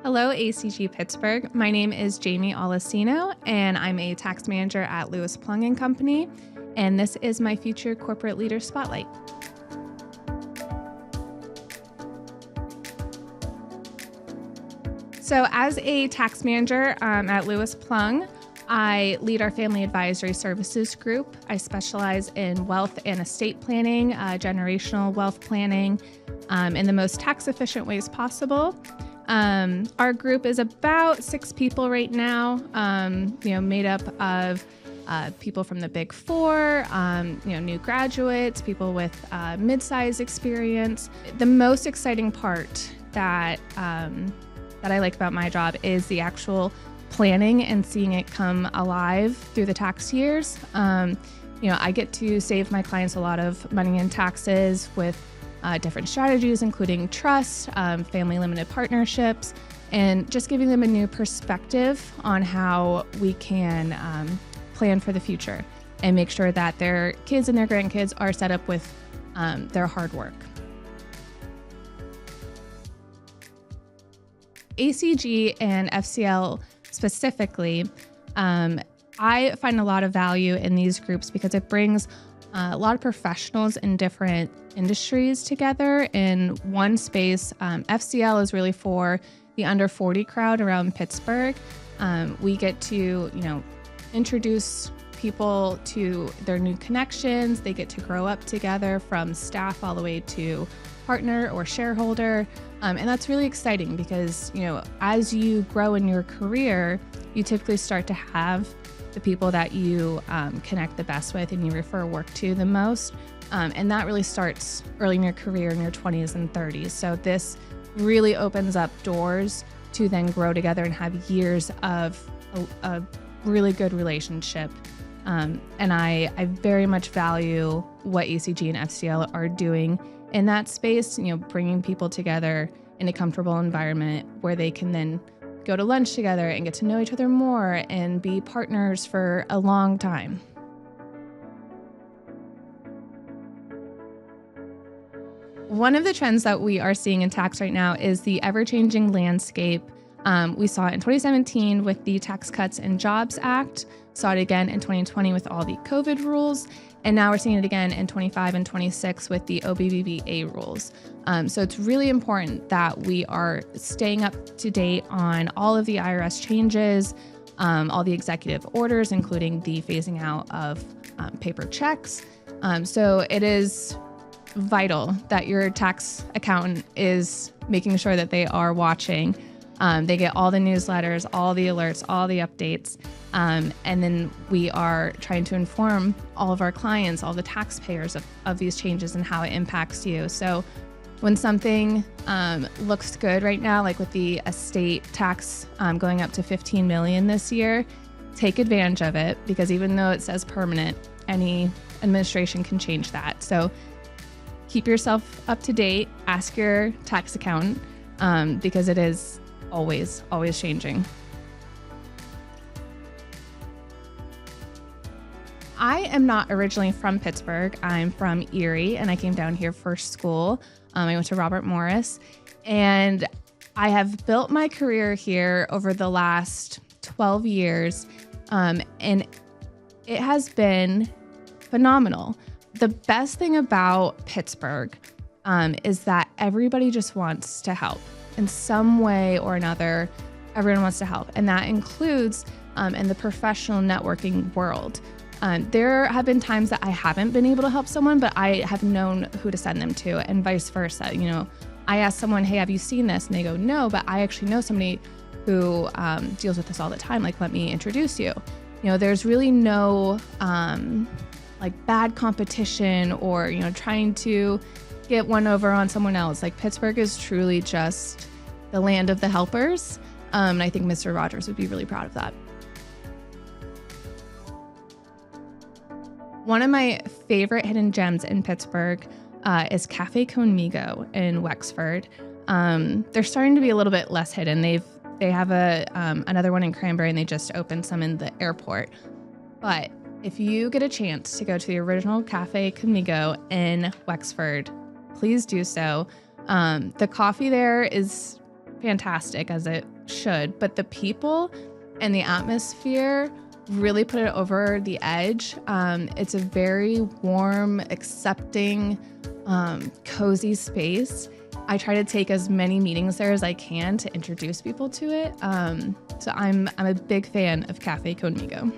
Hello, ACG Pittsburgh. My name is Jaime Aulicino, and I'm a tax manager at Louis Plung Company, and this is my Future Corporate Leader Spotlight. So as a tax manager at Louis Plung, I lead our Family Advisory Services group. I specialize in wealth and estate planning, generational wealth planning, in the most tax-efficient ways possible. Our group is about 6 people right now, made up of people from the Big Four, new graduates, people with mid-size experience. The most exciting part that I like about my job is the actual planning and seeing it come alive through the tax years. I get to save my clients a lot of money in taxes with different strategies, including trust, family limited partnerships, and just giving them a new perspective on how we can plan for the future and make sure that their kids and their grandkids are set up with their hard work. ACG and FCL specifically, I find a lot of value in these groups because it brings a lot of professionals in different industries together in one space. FCL is really for the under 40 crowd around Pittsburgh. We get to, introduce people to their new connections. They get to grow up together from staff all the way to partner or shareholder. And that's really exciting because, as you grow in your career, you typically start to have the people that you connect the best with and you refer work to the most. And that really starts early in your career in your 20s and 30s. So this really opens up doors to then grow together and have years of a really good relationship. And I very much value what ACG and FCL are doing in that space, bringing people together in a comfortable environment where they can then go to lunch together and get to know each other more and be partners for a long time. One of the trends that we are seeing in tax right now is the ever-changing landscape. We saw it in 2017 with the Tax Cuts and Jobs Act, saw it again in 2020 with all the COVID rules, and now we're seeing it again in 25 and 26 with the OBBBA rules. So it's really important that we are staying up to date on all of the IRS changes, all the executive orders, including the phasing out of paper checks. So it is vital that your tax accountant is making sure that they are watching. They get all the newsletters, all the alerts, all the updates. And then we are trying to inform all of our clients, all the taxpayers of these changes and how it impacts you. So when something looks good right now, like with the estate tax going up to $15 million this year, take advantage of it because even though it says permanent, any administration can change that. So keep yourself up to date, ask your tax accountant because it is always changing. I am not originally from Pittsburgh. I'm from Erie, and I came down here for school. I went to Robert Morris, and I have built my career here over the last 12 years, and it has been phenomenal. The best thing about Pittsburgh is that everybody just wants to help. In some way or another, everyone wants to help, and that includes in the professional networking world. There have been times that I haven't been able to help someone, but I have known who to send them to, and vice versa. I ask someone, hey, have you seen this? And they go, no, but I actually know somebody who deals with this all the time. Like, let me introduce you. There's really no bad competition or, trying to get one over on someone else. Like, Pittsburgh is truly just the land of the helpers. And I think Mr. Rogers would be really proud of that. One of my favorite hidden gems in Pittsburgh is Cafe Conmigo in Wexford. They're starting to be a little bit less hidden. They have another one in Cranberry, and they just opened some in the airport. But if you get a chance to go to the original Cafe Conmigo in Wexford, please do so. The coffee there is fantastic, as it should, but the people and the atmosphere really put it over the edge. It's a very warm, accepting, cozy space. I try to take as many meetings there as I can to introduce people to it. So I'm a big fan of Cafe Conmigo.